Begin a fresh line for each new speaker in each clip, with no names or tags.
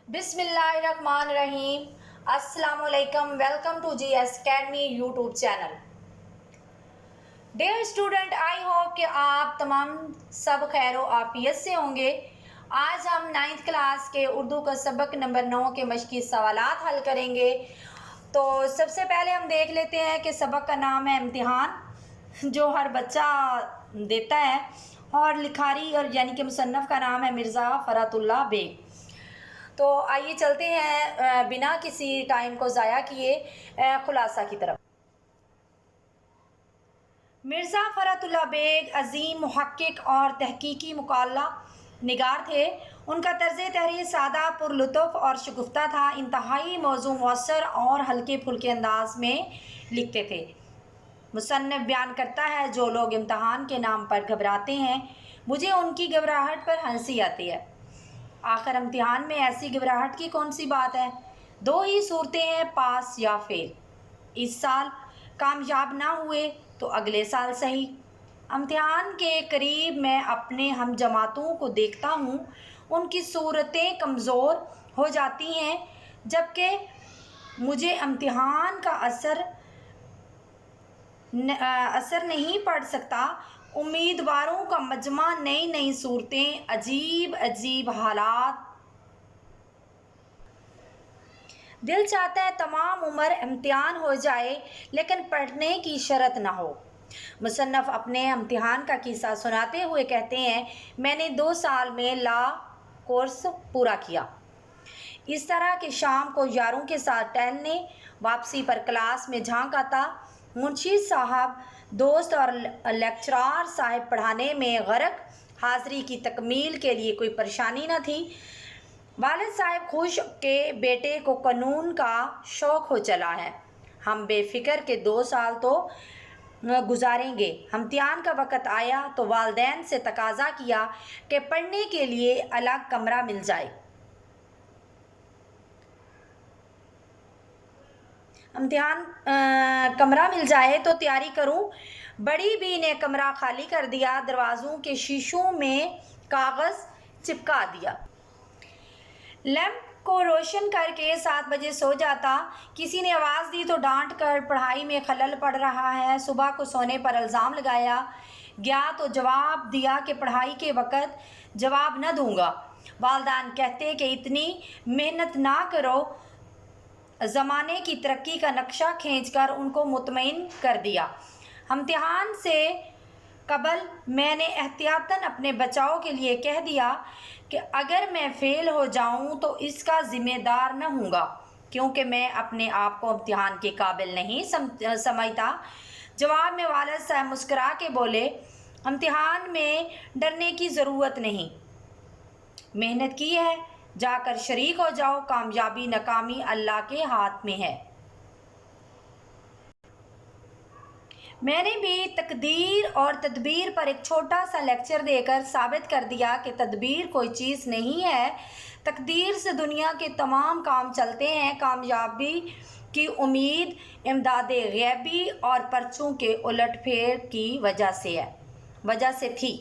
बिस्मिल्लाहिर्रहमानिर्रहीम। अस्सलाम वालेकुम। Welcome to GS Academy YouTube channel. Dear student, I hope कि आप तमाम सब खैर आफियत से होंगे। आज हम 9th क्लास के उर्दू का सबक नंबर 9 के मश्की सवालात हल करेंगे। तो सबसे पहले हम देख लेते हैं कि सबक का नाम है इम्तिहान, जो हर बच्चा देता है, और लिखारी और यानी कि मुसन्नफ़ का नाम है मिर्ज़ा फ़रातुल्लाह बेग। तो आइए चलते हैं बिना किसी टाइम को ज़ाया किए खुलासा की तरफ। मिर्ज़ा फ़रातुल्लाह बेग अज़ीम मुहक्किक और तहकीकी मुकाला निगार थे। उनका तर्ज़ तहरीर सादा, पुरलुत्फ़ और शगुफ्ता था। इंतहाई मौज़ू मौसर और हल्के फुल्के अंदाज में लिखते थे। मुसन्निफ़ बयान करता है, जो लोग इम्तहान के नाम पर घबराते हैं, मुझे उनकी घबराहट पर हंसी आती है। आखिर इम्तिहान में ऐसी घबराहट की कौन सी बात है? दो ही सूरतें हैं, पास या फेल। इस साल कामयाब ना हुए तो अगले साल सही। इम्तिहान के करीब मैं अपने हम जमातों को देखता हूँ, उनकी सूरतें कमज़ोर हो जाती हैं, जबकि मुझे इम्तिहान का असर नहीं पड़ सकता। उम्मीदवारों का मजमा, नई नई सूरतें, अजीब अजीब हालात। दिल चाहता है तमाम उम्र इम्तिहान हो जाए, लेकिन पढ़ने की शर्त ना हो। मुसन्नफ़ अपने इम्तिहान का किस्सा सुनाते हुए कहते हैं, मैंने 2 साल में लॉ कोर्स पूरा किया। इस तरह कि शाम को यारों के साथ टहलने, वापसी पर क्लास में झांक आता। मुंशी साहब, दोस्त और लेक्चरार साहब पढ़ाने में गरक। हाज़िरी की तकमील के लिए कोई परेशानी न थी। वालिद साहब खुश के बेटे को कानून का शौक़ हो चला है। हम बेफ़िक्र के 2 साल तो गुजारेंगे। इम्तिहान का वक़्त आया तो वालिदैन से तकाज़ा किया कि पढ़ने के लिए अलग कमरा मिल जाए। इम्तिहान कमरा मिल जाए तो तैयारी करूं। बड़ी बी ने कमरा खाली कर दिया, दरवाज़ों के शीशों में कागज़ चिपका दिया, लैंप को रोशन करके 7 बजे सो जाता। किसी ने आवाज़ दी तो डांट कर पढ़ाई में खलल पड़ रहा है। सुबह को सोने पर इल्ज़ाम लगाया गया तो जवाब दिया कि पढ़ाई के वक़्त जवाब न दूंगा। वालिदैन कहते कि इतनी मेहनत ना करो। ज़माने की तरक्की का नक्शा खींचकर उनको मुतमईन कर दिया। इम्तिहान से कबल मैंने एहतियातन अपने बचाव के लिए कह दिया कि अगर मैं फ़ेल हो जाऊं तो इसका ज़िम्मेदार न हूँगा, क्योंकि मैं अपने आप को इम्तिहान के काबिल नहीं समझता। जवाब में वालिद साहब मुस्करा के बोले, इम्तिहान में डरने की ज़रूरत नहीं, मेहनत की है, जाकर शरीक हो जाओ। कामयाबी नाकामी अल्लाह के हाथ में है। मैंने भी तकदीर और तदबीर पर एक छोटा सा लेक्चर देकर साबित कर दिया कि तदबीर कोई चीज़ नहीं है। तकदीर से दुनिया के तमाम काम चलते हैं। कामयाबी की उम्मीद इमदाद गैबी और पर्चों के उलटफेर की वजह से थी।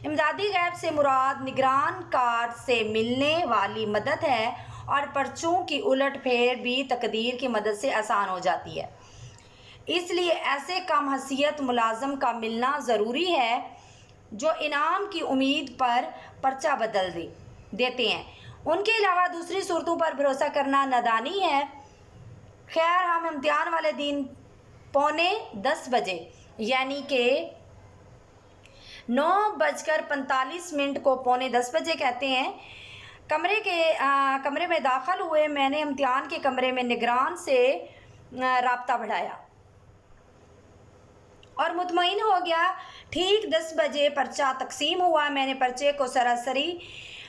इमदादी गैब से मुराद निगरान कार से मिलने वाली मदद है, और पर्चों की उलटफेर भी तकदीर की मदद से आसान हो जाती है। इसलिए ऐसे कम हसीयत मुलाजम का मिलना ज़रूरी है जो इनाम की उम्मीद पर पर्चा बदल देते हैं। उनके अलावा दूसरी सूरतों पर भरोसा करना नादानी है। खैर, हम इम्तिहान वाले दिन 9:45 यानी कि 9:45 को 9:45 कहते हैं, कमरे में दाखिल हुए। मैंने इम्तिहान के कमरे में निगरान से राब्ता बढ़ाया और मुतमईन हो गया। ठीक 10 बजे पर्चा तकसीम हुआ। मैंने पर्चे को सरासरी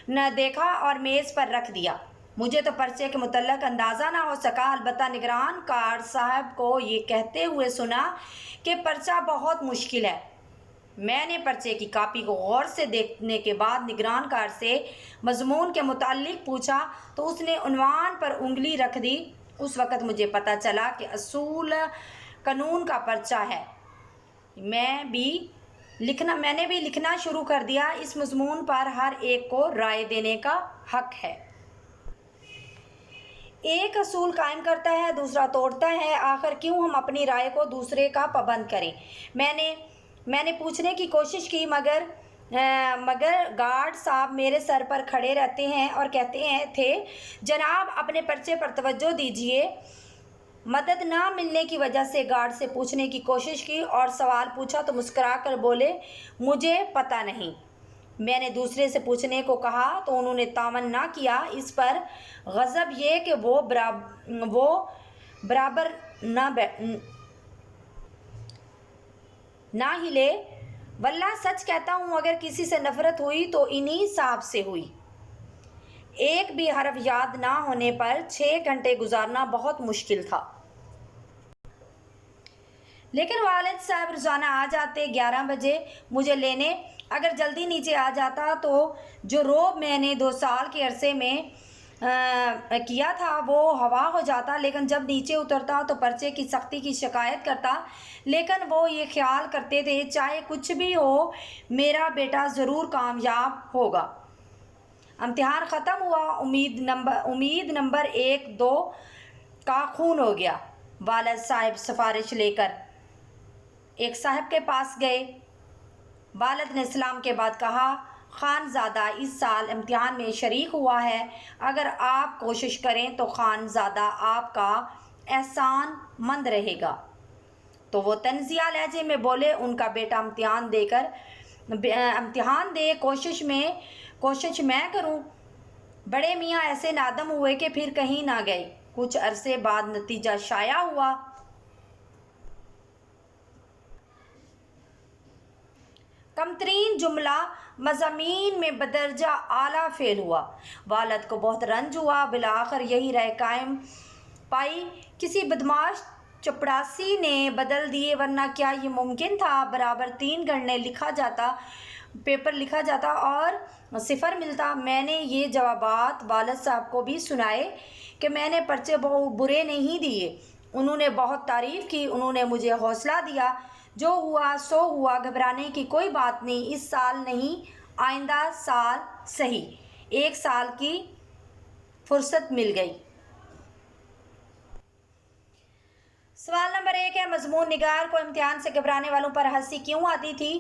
न देखा और मेज़ पर रख दिया। मुझे तो पर्चे के मुतल्लक अंदाज़ा ना हो सका, अलबत्ता निगरान कार साहब को ये कहते हुए सुना कि पर्चा बहुत मुश्किल है। मैंने पर्चे की कापी को गौर से देखने के बाद निगरान कार से मज़मून के मुताल्लिक पूछा तो उसने उन्वान पर उंगली रख दी। उस वक़्त मुझे पता चला कि असूल कानून का पर्चा है। मैंने भी लिखना शुरू कर दिया। इस मज़मून पर हर एक को राय देने का हक है। ایک اصول قائم کرتا ہے دوسرا توڑتا ہے، آخر کیوں ہم اپنی رائے کو دوسرے کا پابند کریں؟ میں نے پوچھنے کی کوشش کی مگر گارڈ صاحب میرے سر پر کھڑے رہتے ہیں اور کہتے تھے جناب اپنے پرچے پر توجہ دیجیے۔ مدد نہ ملنے کی وجہ سے گارڈ سے پوچھنے کی کوشش کی اور سوال پوچھا تو مسکرا کر بولے مجھے پتہ نہیں۔ میں نے دوسرے سے پوچھنے کو کہا تو انہوں نے تعاون نہ کیا۔ اس پر غضب یہ کہ وہ برابر نہ ہلے۔ واللہ سچ کہتا ہوں اگر کسی سے نفرت ہوئی تو انہی صاحب سے ہوئی۔ ایک بھی حرف یاد نہ ہونے پر 6 گھنٹے گزارنا بہت مشکل تھا۔ لیکن والد صاحب روزانہ آ جاتے 11 بجے مجھے لینے۔ اگر جلدی نیچے آ جاتا تو جو روب میں نے 2 سال کے عرصے میں کیا تھا وہ ہوا ہو جاتا، لیکن جب نیچے اترتا تو پرچے کی سختی کی شکایت کرتا۔ لیکن وہ یہ خیال کرتے تھے چاہے کچھ بھی ہو میرا بیٹا ضرور کامیاب ہوگا۔ امتحان ختم ہوا، امید نمبر 1 2 کا خون ہو گیا۔ والد صاحب سفارش لے کر ایک صاحب کے پاس گئے۔ والد نے سلام کے بعد کہا خان زادہ اس سال امتحان میں شریک ہوا ہے، اگر آپ کوشش کریں تو خان زادہ آپ کا احسان مند رہے گا۔ تو وہ تنزیہ لہجے میں بولے ان کا بیٹا امتحان دے کوشش میں کروں۔ بڑے میاں ایسے نادم ہوئے کہ پھر کہیں نہ گئے۔ کچھ عرصے بعد نتیجہ شائع ہوا۔ کم ترین جملہ مضامین میں بدرجہ اعلیٰ فیل ہوا۔ والد کو بہت رنج ہوا۔ بالآخر یہی رائے قائم پائی کسی بدمعاش چپڑاسی نے بدل دیے، ورنہ کیا یہ ممکن تھا برابر 3 گھنٹے پیپر لکھا جاتا اور 0 ملتا۔ میں نے یہ جوابات والد صاحب کو بھی سنائے کہ میں نے پرچے برے نہیں دیے۔ انہوں نے بہت تعریف کی، انہوں نے مجھے حوصلہ دیا۔ جو ہوا سو ہوا، گھبرانے کی کوئی بات نہیں، اس سال نہیں آئندہ سال صحیح۔ 1 سال کی فرصت مل گئی۔ سوال نمبر 1 ہے مضمون نگار کو امتحان سے گھبرانے والوں پر ہنسی کیوں آتی تھی؟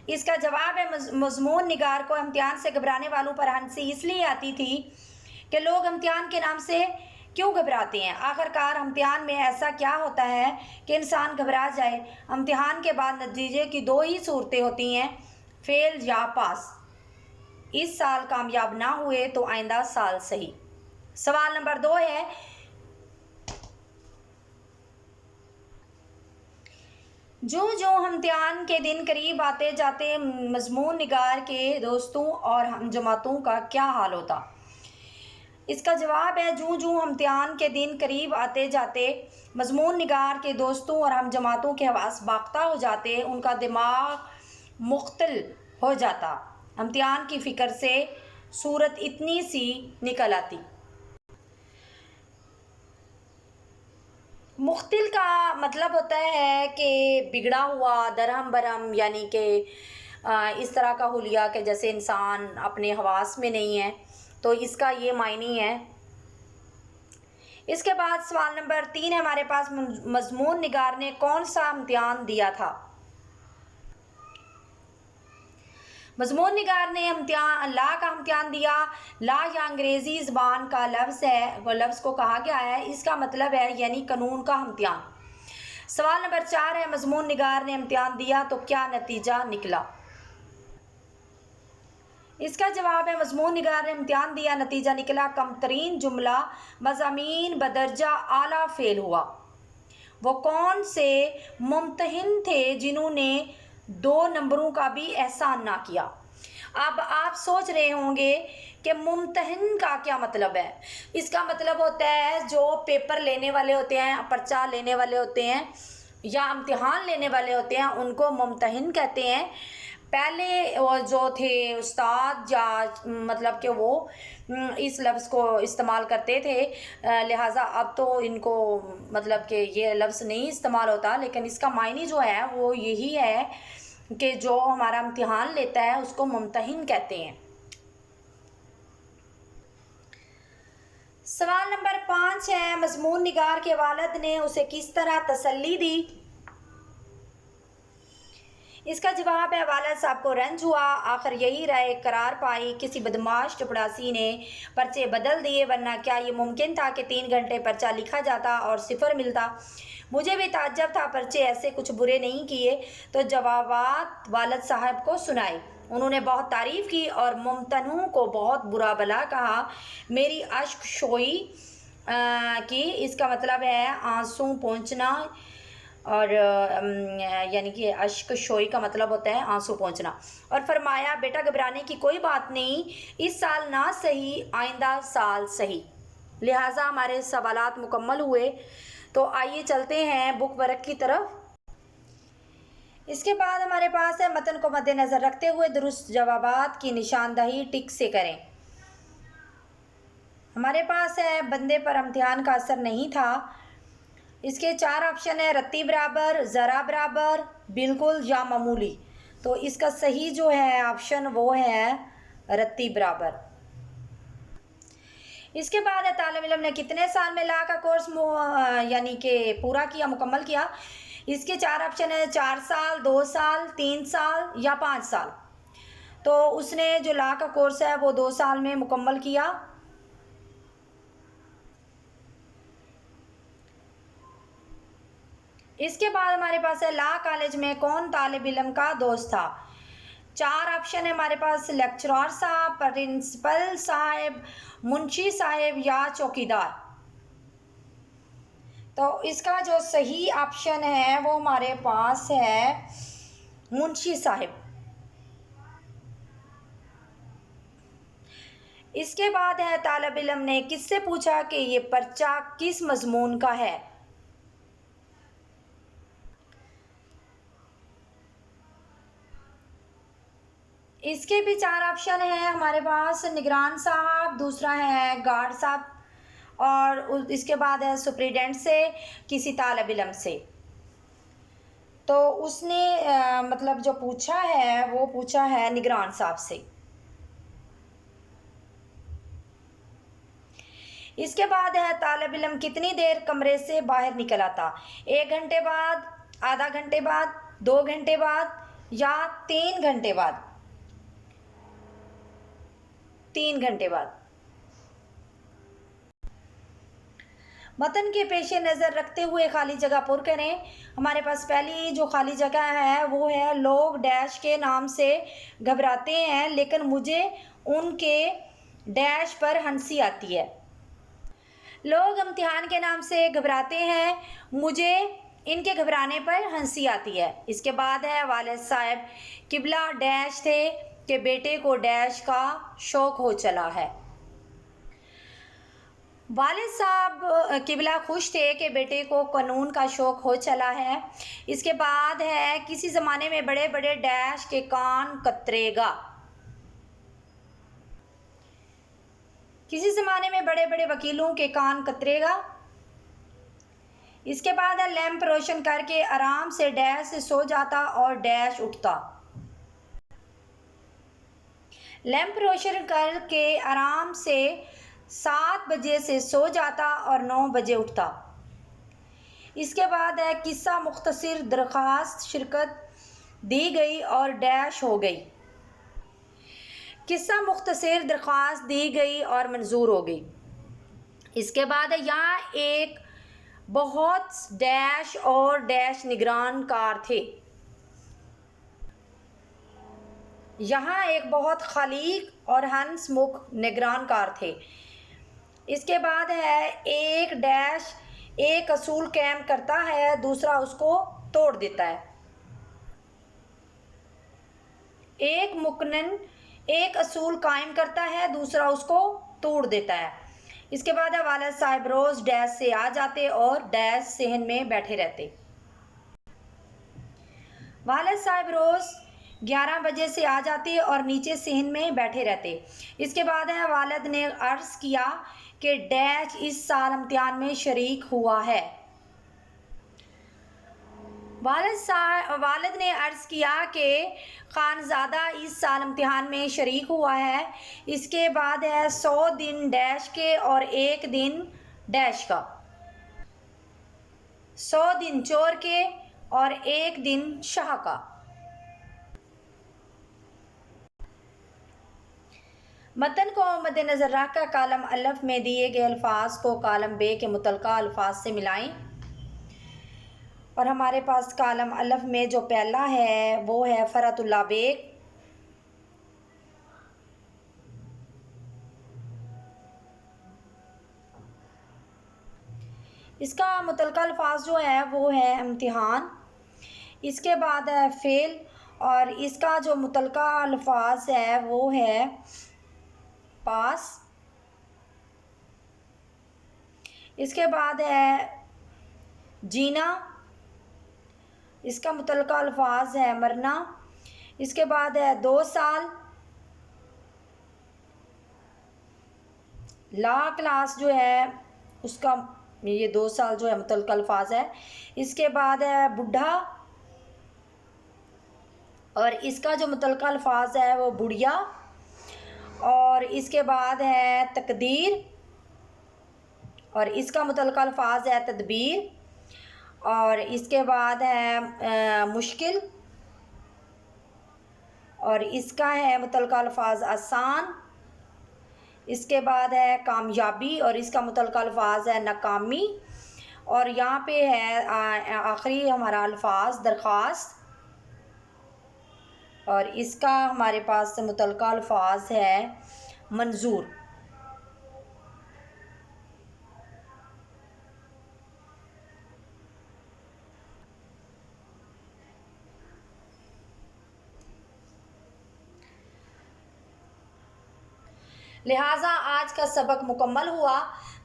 اس کا جواب ہے مضمون نگار کو امتحان سے گھبرانے والوں پر ہنسی اس لیے آتی تھی کہ لوگ امتحان کے نام سے کیوں گھبراتے ہیں؟ آخرکار امتحان میں ایسا کیا ہوتا ہے کہ انسان گھبرا جائے؟ امتحان کے بعد نتیجے کی 2 ہی صورتیں ہوتی ہیں، فیل یا پاس۔ اس سال کامیاب نہ ہوئے تو آئندہ سال صحیح۔ سوال نمبر 2 ہے جو امتحان کے دن قریب آتے جاتے مضمون نگار کے دوستوں اور ہم جماعتوں کا کیا حال ہوتا؟ اس کا جواب ہے جو امتحان کے دن قریب آتے جاتے مضمون نگار کے دوستوں اور ہم جماعتوں کے حواس باختہ ہو جاتے، ان کا دماغ مختل ہو جاتا، امتحان کی فکر سے صورت اتنی سی نکل آتی۔ مختل کا مطلب ہوتا ہے کہ بگڑا ہوا، درہم برہم، یعنی کہ اس طرح کا حلیہ کہ جیسے انسان اپنے حواس میں نہیں ہے، تو اس کا یہ معنی ہے۔ اس کے بعد سوال نمبر 3 ہے ہمارے پاس مضمون نگار نے کون سا امتحان دیا تھا؟ مضمون نگار نے لا کا امتحان دیا۔ لا یا انگریزی زبان کا لفظ ہے، وہ لفظ کو کہا گیا ہے، اس کا مطلب ہے یعنی قانون کا امتحان۔ سوال نمبر 4 ہے مضمون نگار نے امتحان دیا تو کیا نتیجہ نکلا؟ اس کا جواب ہے مضمون نگار نے امتحان دیا، نتیجہ نکلا کم ترین جملہ مضامین بدرجہ اعلیٰ فیل ہوا۔ وہ کون سے ممتحن تھے جنہوں نے 2 نمبروں کا بھی احسان نہ کیا؟ اب آپ سوچ رہے ہوں گے کہ ممتحن کا کیا مطلب ہے؟ اس کا مطلب ہوتا ہے جو پیپر لینے والے ہوتے ہیں، پرچہ لینے والے ہوتے ہیں یا امتحان لینے والے ہوتے ہیں، ان کو ممتحن کہتے ہیں۔ پہلے جو تھے استاد یا مطلب کہ وہ اس لفظ کو استعمال کرتے تھے، لہٰذا اب تو ان کو مطلب کہ یہ لفظ نہیں استعمال ہوتا، لیکن اس کا معنی جو ہے وہ یہی ہے کہ جو ہمارا امتحان لیتا ہے اس کو ممتحن کہتے ہیں۔ सवाल नंबर 5 है, मजमून निगार के वालिद ने उसे किस तरह तसल्ली दी? इसका जवाब है, वालिद साहब को रंज हुआ, आखिर यही राय करार पाई, किसी बदमाश चपड़ासी ने पर्चे बदल दिए, वरना क्या ये मुमकिन था कि 3 घंटे पर्चा लिखा जाता और सिफर मिलता। मुझे भी ताज्जुब था, पर्चे ऐसे कुछ बुरे नहीं किए। तो जवाबात वालिद साहब को सुनाए। उन्होंने बहुत तारीफ़ की और मुमतनू को बहुत बुरा भला कहा। मेरी अश्क शोई की, इसका मतलब है आंसू पहुँचना, और यानी कि अश्क शोई का मतलब होता है आंसू पहुँचना। और फरमाया, बेटा घबराने की कोई बात नहीं, इस साल ना सही आइंदा साल सही। लिहाजा हमारे सवालात मुकम्मल हुए। तो आइए चलते हैं बुक वर्क की तरफ। इसके बाद हमारे पास है, मतन को मद्देनज़र रखते हुए दुरुस्त जवाबात की निशानदही टिक से करें। हमारे पास है, बंदे पर इम्तिहान का असर नहीं था। इसके 4 ऑप्शन है, रत्ती बराबर, ज़रा बराबर, बिल्कुल या मामूली। तो इसका सही जो है ऑप्शन वो है रत्ती बराबर। इसके बाद है, तालिब इल्म ने कितने साल में ला का कोर्स यानी कि पूरा किया, मुकम्मल किया? इसके 4 ऑप्शन है, 4 साल, 2 साल, 3 साल या 5 साल। तो उसने जो ला का कोर्स है वो 2 साल में मुकम्मल किया। इसके बाद हमारे पास है, ला कॉलेज में कौन तालिब इल्म का दोस्त था? 4 ऑप्शन है हमारे पास, लेक्चरर साहब, प्रिंसिपल साहब, मुंशी साहब या चौकीदार। तो इसका जो सही ऑप्शन है वो हमारे पास है मुंशी साहब। इसके बाद है, तालिब इल्म ने किससे पूछा कि ये पर्चा किस मजमून का है? इसके भी 4 ऑप्शन हैं हमारे पास, निगरान साहब, दूसरा है गार्ड साहब, और इसके बाद है सुप्रीडेंट से, किसी तालिब इल्म से। तो उसने मतलब जो पूछा है वो पूछा है निगरान साहब से। इसके बाद है, तालिब इल्म कितनी देर कमरे से बाहर निकल आता? 1 घंटे बाद, आधा घंटे बाद, 2 घंटे बाद या 3 घंटे बाद? 3 घंटे बाद। मतन के पेश नज़र रखते हुए खाली जगह पुर करें। हमारे पास पहली जो खाली जगह है वो है, लोग डैश के नाम से घबराते हैं लेकिन मुझे उनके डैश पर हंसी आती है। लोग इम्तिहान के नाम से घबराते हैं, मुझे इनके घबराने पर हंसी आती है। इसके बाद है, वालिद साहब किबला डैश थे कि बेटे को डैश का शौक़ हो चला है। वालिद साहब किबला खुश थे कि बेटे को कानून का शौक़ हो चला है। इसके बाद है, किसी ज़माने में बड़े बड़े डैश के कान कतरेगा। किसी ज़माने में बड़े बड़े वकीलों के कान कतरेगा। इसके बाद है, लैंप रोशन करके आराम से डैश से सो जाता और डैश उठता। लैंप रोशन करके आराम से 7 बजे से सो जाता और 9 बजे उठता। इसके बाद है, किस्सा मुख्तसर दरख्वास्त शिरकत दी गई और डैश हो गई। किस्सा मुख्तसर दरख्वास्त दी गई और मंजूर हो गई। इसके बाद है, यहाँ एक बहुत डैश और डैश निगरान कार थे। यहाँ एक बहुत खलीक और हंसमुख निगरान कार थे। इसके बाद है, एक डैश एक असूल कायम करता है, दूसरा उसको तोड़ देता है। एक मुकन्नन एक असूल कायम करता है, दूसरा उसको तोड़ देता है। इसके बाद है, वालिद साहब रोज़ डैश से आ जाते और डैश सहन में बैठे रहते। वालिद साहब रोज़ 11 बजे से आ जाते और नीचे सहन में बैठे रहते। इसके बाद है, वालिद ने अर्ज़ किया कि डैश इस साल इम्तिहान में शरीक हुआ है। والد نے عرض کیا کہ خانزادہ اس سال امتحان میں شریک ہوا ہے، اس کے بعد ہے 100 دن ڈیش کے اور 1 دن ڈیش کا، 100 دن چور کے اور 1 دن شاہ کا۔ متن کو مد نظر رکھ کر کالم الف میں دیے گئے الفاظ کو کالم بے کے متعلقہ الفاظ سے ملائیں، اور ہمارے پاس کالم الف میں جو پہلا ہے وہ ہے فرحت اللہ بیگ۔ اس کا متعلقہ الفاظ جو ہے وہ ہے امتحان۔ اس کے بعد ہے فعل، اور اس کا جو متعلقہ الفاظ ہے وہ ہے پاس۔ اس کے بعد ہے جینا، اس کا متعلقہ الفاظ ہے مرنا۔ اس کے بعد ہے 2 سال، لا کلاس جو ہے اس کا یہ 2 سال جو ہے متعلقہ الفاظ ہے۔ اس کے بعد ہے بڈھا، اور اس کا جو متعلقہ الفاظ ہے وہ بڑھیا۔ اور اس کے بعد ہے تقدیر، اور اس کا متعلقہ الفاظ ہے تدبیر۔ اور اس کے بعد ہے مشکل، اور اس کا ہے متعلقہ الفاظ آسان۔ اس کے بعد ہے کامیابی، اور اس کا متعلقہ الفاظ ہے ناکامی۔ اور یہاں پہ ہے آخری ہمارا الفاظ درخواست، اور اس کا ہمارے پاس متعلقہ الفاظ ہے منظور۔ لہٰذا آج کا سبق مکمل ہوا۔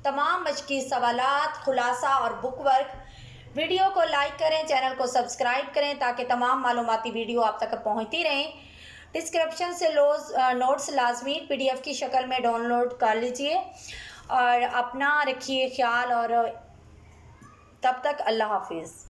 تمام مشقی سوالات، خلاصہ اور بک ورک ویڈیو کو لائک کریں، چینل کو سبسکرائب کریں تاکہ تمام معلوماتی ویڈیو آپ تک پہنچتی رہیں۔ ڈسکرپشن سے نوٹس لازمی PDF کی شکل میں ڈاؤن لوڈ کر لیجئے، اور اپنا رکھیے خیال، اور تب تک اللہ حافظ۔